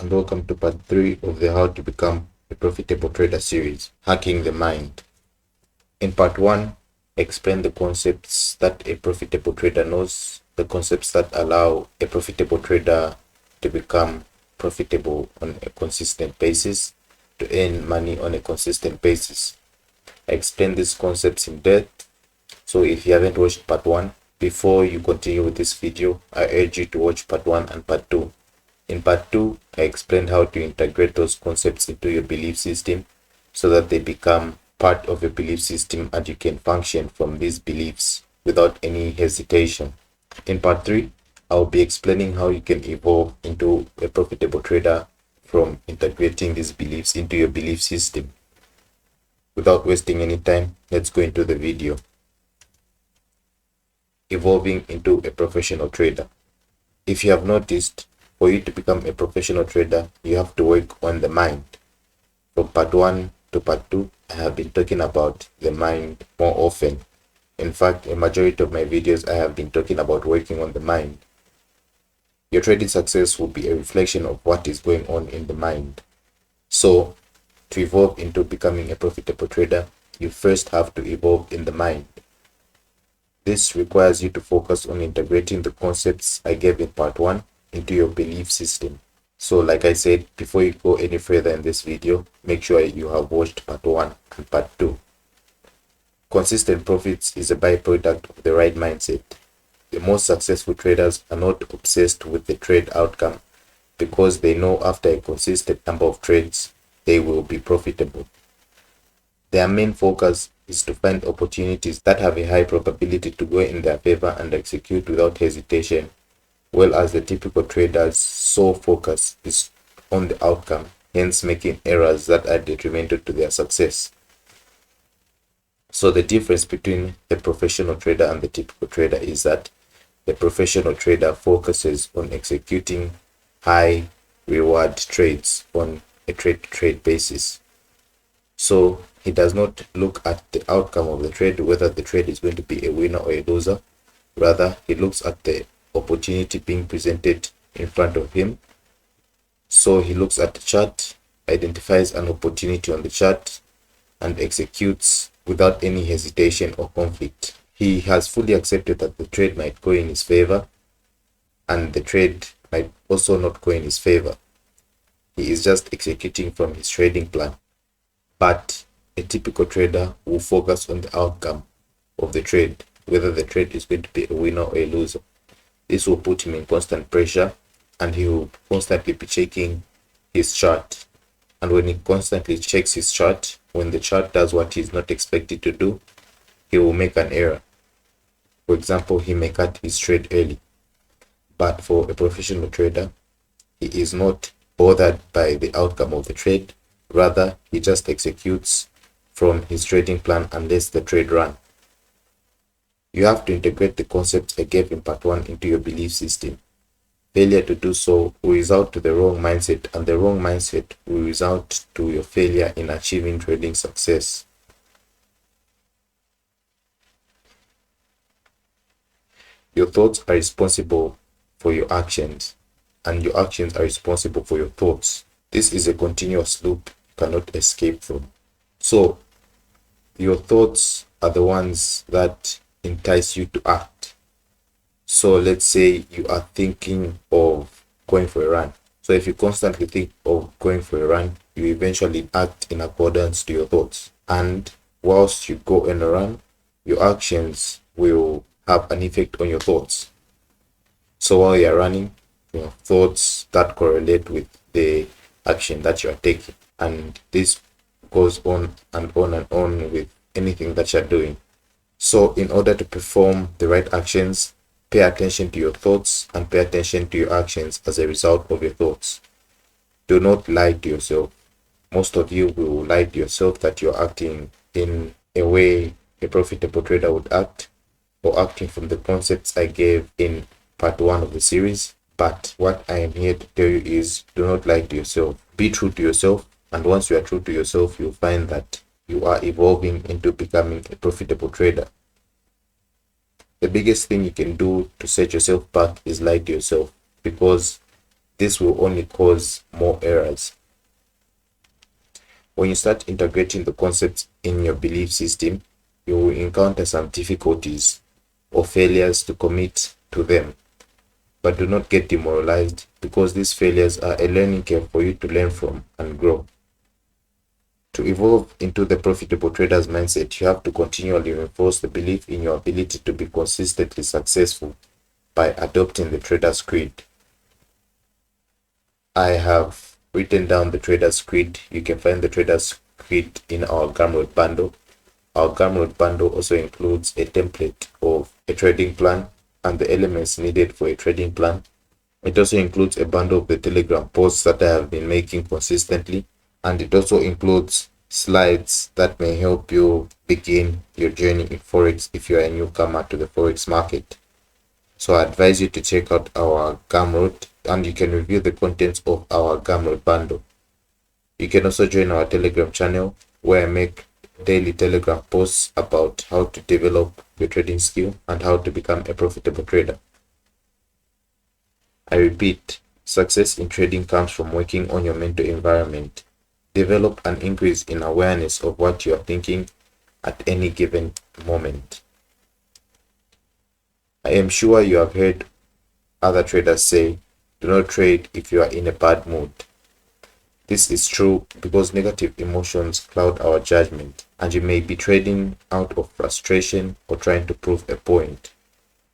and welcome to part 3 of the How to Become a Profitable Trader series, Hacking the Mind. In part 1, I explained the concepts that a profitable trader knows, the concepts that allow a profitable trader to become profitable on a consistent basis, to earn money on a consistent basis. I explained these concepts in depth, so if you haven't watched part 1, before you continue with this video, I urge you to watch part 1 and part 2. In part 2, I explained how to integrate those concepts into your belief system so that they become part of your belief system and you can function from these beliefs without any hesitation. In part 3, I'll be explaining how you can evolve into a profitable trader from integrating these beliefs into your belief system. Without wasting any time, let's go into the video. Evolving into a professional trader. If you have noticed, for you to become a professional trader, you have to work on the mind. From part 1 to part 2, I have been talking about the mind more often. In fact, a majority of my videos, I have been talking about working on the mind. Your trading success will be a reflection of what is going on in the mind. So, to evolve into becoming a profitable trader, you first have to evolve in the mind. This requires you to focus on integrating the concepts I gave in part 1 into your belief system. So like I said, before you go any further in this video, make sure you have watched part 1 and part 2. Consistent profits is a byproduct of the right mindset. The most successful traders are not obsessed with the trade outcome because they know after a consistent number of trades, they will be profitable. Their main focus is to find opportunities that have a high probability to go in their favor and execute without hesitation, while as the typical trader's sole focus is on the outcome, hence making errors that are detrimental to their success. So the difference between a professional trader and the typical trader is that the professional trader focuses on executing high reward trades on a trade-to-trade basis. So he does not look at the outcome of the trade, whether the trade is going to be a winner or a loser. Rather, he looks at the opportunity being presented in front of him. So he looks at the chart, identifies an opportunity on the chart, and executes without any hesitation or conflict. He has fully accepted that the trade might go in his favor, and the trade might also not go in his favor. He is just executing from his trading plan. But a typical trader will focus on the outcome of the trade, whether the trade is going to be a winner or a loser. This will put him in constant pressure, and he will constantly be checking his chart. And when he constantly checks his chart, when the chart does what he is not expected to do, he will make an error. For example, he may cut his trade early. But for a professional trader, he is not bothered by the outcome of the trade. Rather, he just executes from his trading plan and lets the trade run. You have to integrate the concepts I gave in part 1 into your belief system. Failure to do so will result to the wrong mindset, and the wrong mindset will result to your failure in achieving trading success. Your thoughts are responsible for your actions, and your actions are responsible for your thoughts. This is a continuous loop you cannot escape from. So, your thoughts are the ones that entice you to act. So let's say you are thinking of going for a run. So if you constantly think of going for a run, you eventually act in accordance to your thoughts. And whilst you go on a run, your actions will have an effect on your thoughts. So while you're running, you have thoughts that correlate with the action that you are taking. And this goes on and on and on with anything that you're doing. So in order to perform the right actions, pay attention to your thoughts and pay attention to your actions as a result of your thoughts. Do not lie to yourself. Most of you will lie to yourself that you're acting in a way a profitable trader would act, or acting from the concepts I gave in part 1 of the series. But what I am here to tell you is, do not lie to yourself. Be true to yourself, and once you are true to yourself, you'll find that you are evolving into becoming a profitable trader. The biggest thing you can do to set yourself back is lie to yourself, because This will only cause more errors. When you start integrating the concepts in your belief system, you will encounter some difficulties or failures to commit to them. But do not get demoralized, because these failures are a learning curve for you to learn from and grow. To evolve into the profitable trader's mindset, you have to continually reinforce the belief in your ability to be consistently successful by adopting the trader's creed. I have written down the trader's creed. You can find the trader's creed in our Gumroad bundle. Our Gumroad bundle also includes a template of a trading plan and the elements needed for a trading plan. It also includes a bundle of the Telegram posts that I have been making consistently, and it also includes slides that may help you begin your journey in Forex if you are a newcomer to the Forex market. So I advise you to check out our Gumroad, and you can review the contents of our Gumroad bundle. You can also join our Telegram channel, where I make daily Telegram posts about how to develop your trading skill and how to become a profitable trader. I repeat, success in trading comes from working on your mental environment. Develop an increase in awareness of what you are thinking at any given moment. I am sure you have heard other traders say, do not trade if you are in a bad mood. This is true because negative emotions cloud our judgment, and you may be trading out of frustration or trying to prove a point.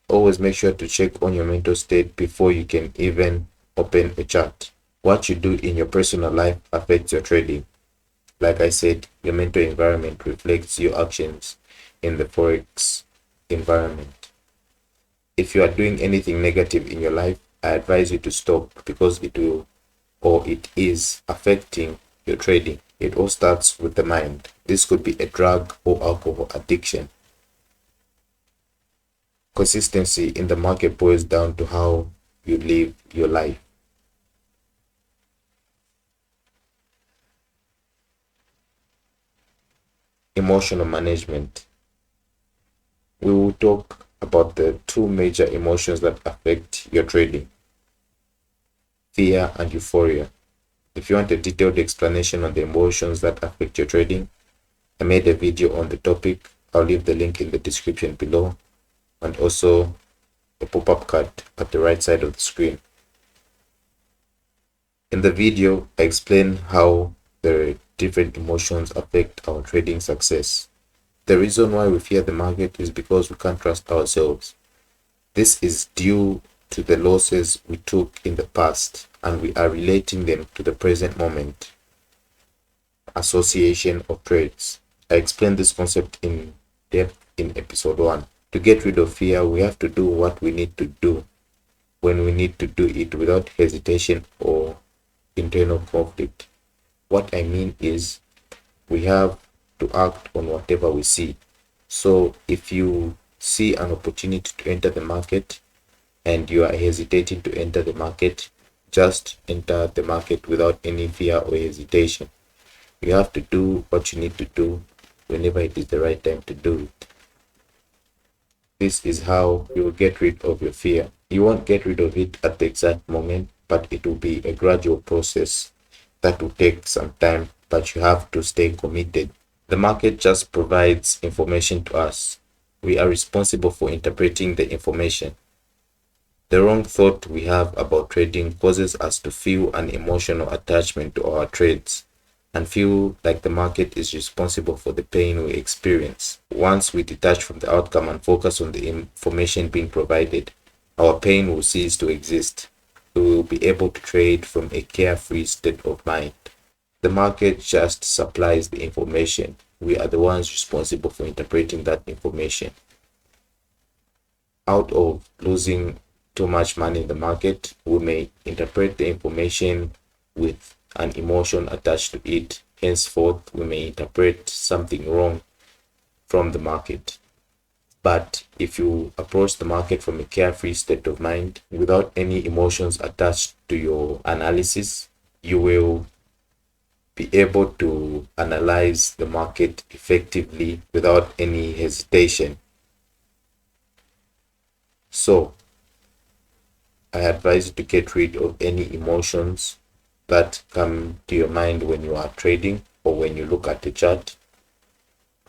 Always make sure to check on your mental state before you can even open a chart. What you do in your personal life affects your trading. Like I said, your mental environment reflects your actions in the Forex environment. If you are doing anything negative in your life, I advise you to stop, because it is affecting your trading. It all starts with the mind. This could be a drug or alcohol addiction. Consistency in the market boils down to how you live your life. Emotional management. We will talk about the two major emotions that affect your trading: fear and euphoria. If you want a detailed explanation on the emotions that affect your trading, I made a video on the topic. I'll leave the link in the description below, and also a pop-up card at the right side of the screen. In the video, I explain how the different emotions affect our trading success. The reason why we fear the market is because we can't trust ourselves. This is due to the losses we took in the past, and we are relating them to the present moment. Association of trades. I explained this concept in depth in episode 1. To get rid of fear, we have to do what we need to do when we need to do it without hesitation or internal conflict. What I mean is, we have to act on whatever we see. So if you see an opportunity to enter the market and you are hesitating to enter the market, just enter the market without any fear or hesitation. You have to do what you need to do whenever it is the right time to do it. This is how you will get rid of your fear. You won't get rid of it at the exact moment, but it will be a gradual process that will take some time, but you have to stay committed. The market just provides information to us. We are responsible for interpreting the information. The wrong thought we have about trading causes us to feel an emotional attachment to our trades and feel like the market is responsible for the pain we experience. Once we detach from the outcome and focus on the information being provided, our pain will cease to exist. We will be able to trade from a carefree state of mind. The market just supplies the information. We are the ones responsible for interpreting that information. Out of losing too much money in the market, we may interpret the information with an emotion attached to it. Henceforth, we may interpret something wrong from the market. But if you approach the market from a carefree state of mind, without any emotions attached to your analysis, you will be able to analyze the market effectively without any hesitation. So, I advise you to get rid of any emotions that come to your mind when you are trading or when you look at the chart,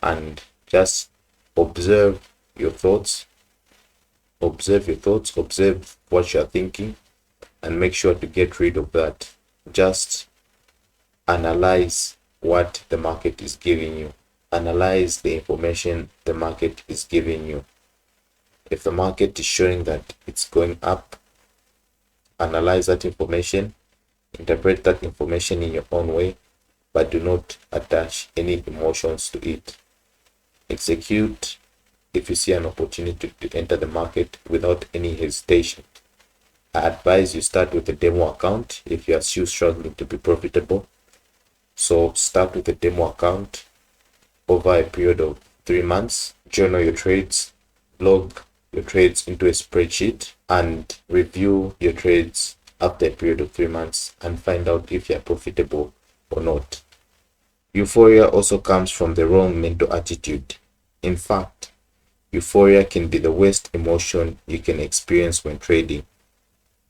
and just observe your thoughts, observe what you're thinking, and make sure to get rid of that. Just analyze what the market is giving you. Analyze the information the market is giving you. If the market is showing that it's going up, analyze that information, interpret that information in your own way, but do not attach any emotions to it. Execute if you see an opportunity to enter the market without any hesitation. I advise you start with a demo account if you are still struggling to be profitable. So start with a demo account over a period of 3 months. Journal your trades, log your trades into a spreadsheet, and review your trades after a period of 3 months and find out if you are profitable or not. Euphoria also comes from the wrong mental attitude. In fact, euphoria can be the worst emotion you can experience when trading,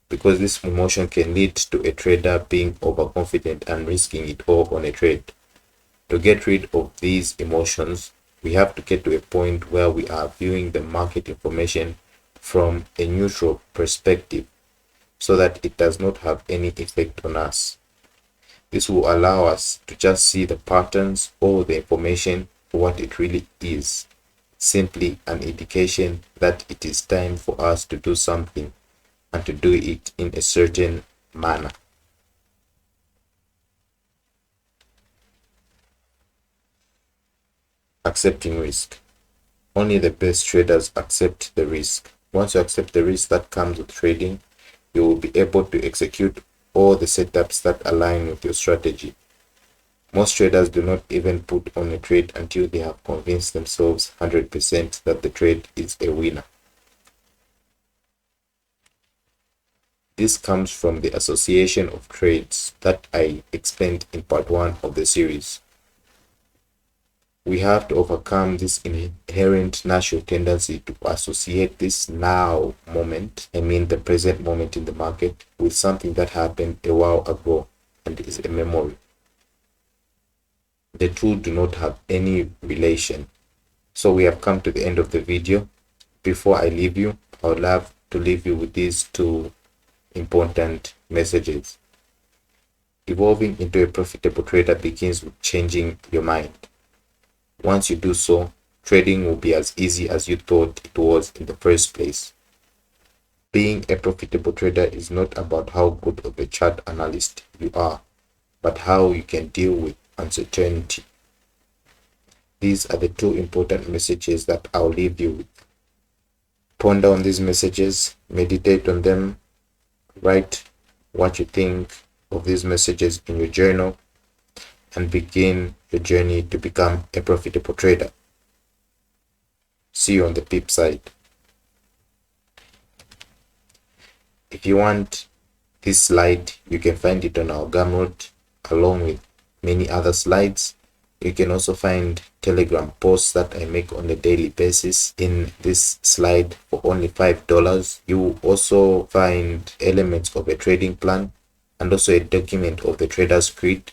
because this emotion can lead to a trader being overconfident and risking it all on a trade. To get rid of these emotions, we have to get to a point where we are viewing the market information from a neutral perspective so that it does not have any effect on us. This will allow us to just see the patterns or the information for what it really is, simply an indication that it is time for us to do something and to do it in a certain manner. Accepting risk. Only the best traders accept the risk. Once you accept the risk that comes with trading, you will be able to execute all the setups that align with your strategy. Most traders do not even put on a trade until they have convinced themselves 100% that the trade is a winner. This comes from the association of trades that I explained in part 1 of the series. We have to overcome this inherent natural tendency to associate this now moment, the present moment in the market, with something that happened a while ago and is a memory. The two do not have any relation. So we have come to the end of the video. Before I leave you, I would love to leave you with these two important messages. Evolving into a profitable trader begins with changing your mind. Once you do so, trading will be as easy as you thought it was in the first place. Being a profitable trader is not about how good of a chart analyst you are, but how you can deal with uncertainty. These are the two important messages that I'll leave you with. Ponder on these messages, meditate on them, write what you think of these messages in your journal, and begin the journey to become a profitable trader. See you on the pip side. If you want this slide, you can find it on our Gumroad along with many other slides. You can also find Telegram posts that I make on a daily basis in this slide for only $5. You will also find elements of a trading plan and also a document of the trader's grid.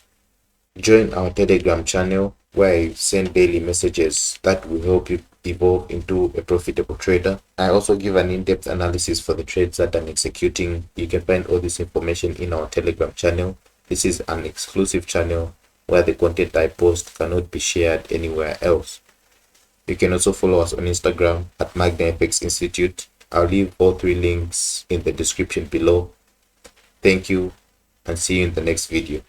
Join our Telegram channel where I send daily messages that will help you evolve into a profitable trader. I also give an in-depth analysis for the trades that I'm executing. You can find all this information in our Telegram channel. This is an exclusive channel where the content I post cannot be shared anywhere else. You can also follow us on Instagram at MagnaFX Institute. I'll leave all 3 links in the description below. Thank you and see you in the next video.